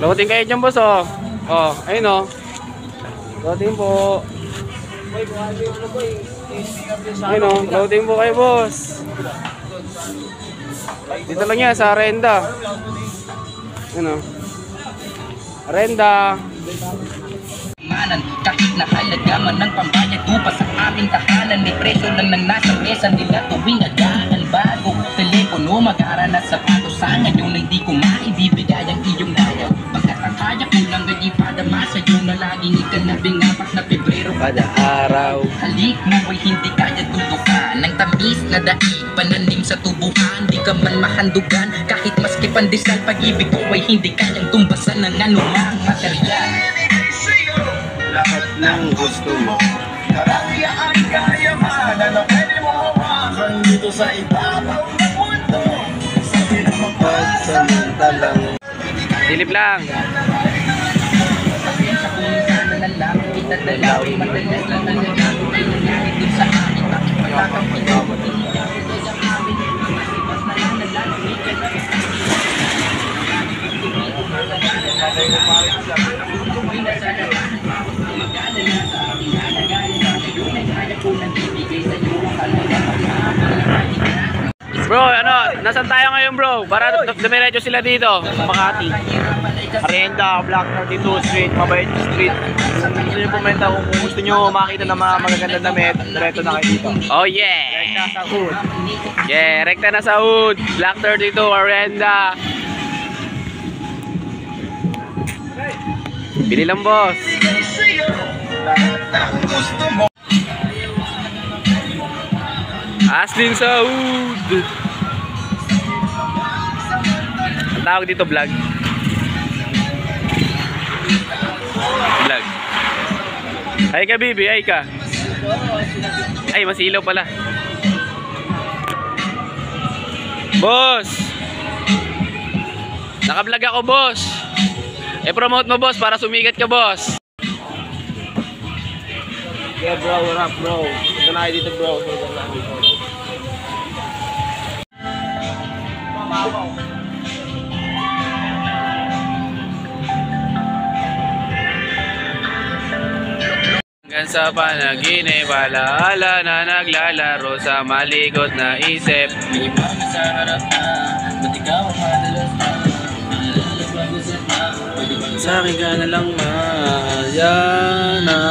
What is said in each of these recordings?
Loading kayo dyan, boss, oh. Oh, ayun, oh. Loading po. Ayun, oh. Loading po kayo, boss. Dito lang yan, sa Arenda. Ayun, oh. Arenda. Kahit nakalaga man ng pambayad upa sa aming tahanan, may presyo lang ng nasa mesa nila tuwing agaan. Bago telepono, mag-ara na sapatos sa ngayon ay di ko maibibigay ang iyong daya. Pagkakakaya ko lang gadi padama sa'yo na laging ikanabing apat na Pebrero kada araw. Halik mo ay hindi kaya tutukan ng tamis na daig, pananim sa tubuhan. Di ka man mahandugan kahit maski pandesal, pag-ibig ko ay hindi kayang tumbasan ng anumang material. Lahat ng gusto mo, karamihan kayamanan na pwede mo hawakan dito sa ibabaw ng mundo. Sabi ng mapagsamantalang silip lang. sabihin sa kung sana na lang itadalawin, madalas lang ang nagagawa ay nangyari dun sa akin. Bakit wala kang pinawag, hindi ka rin ang amin. Masipas na lang na lang, hindi ka na rin. Hindi ko magagalan na rin ang mga kumay na sa lahat. Bro, ano, nasan tayo ngayon, bro? Para dumiretso sila dito sa Makati. Arenda, Block 32 Street, Mabait Street. Gusto nyo pumenta kung gusto nyo makita ng mga magagandang damit, diretso na kayo dito. Oh yeah! Rekta sa hood. Yeah, rekta na sa hood. Block 32, Arenda. Bili lang, boss. Aslin sa hood. Ang tawag dito, vlog. Vlog. Ay ka, bibi, ay ka. Ay, masilaw pala. Boss, naka-vlog ako, boss. I-promote mo, boss, para sumigat ka, boss. Yeah bro, what up bro? Ito na kayo dito bro. Hanggang sa panaginip, alaala na naglalaro sa maligot na isip. May ibang sa harap na, ba't ikaw ang madalas na? Sa akin ka na lang mahayana,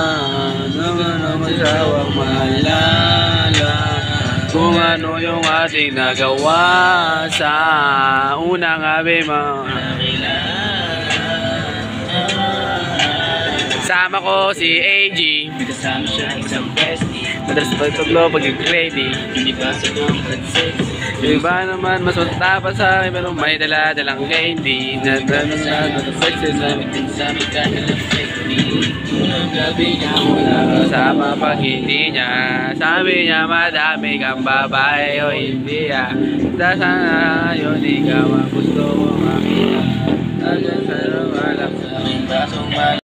naman ang masawang maalala kung ano yung ating nagawa sa unang gabi mo. Sama ko si AG, Kasama siya isang bestie, madalas pagtuglo pag-ready. hindi ba sa loob at sexy? Yung iba naman masunta pa sa akin, pero may dala-dalang candy na tanong na sexy na Sabi ka na lang sexy, unang gabi niya wala ka. kasama pag hindi niya. Sabi niya madami kang babae o hindi ah. Sana yun di ka gusto ko makita. Hanggang sa lumalak Sa aking brasong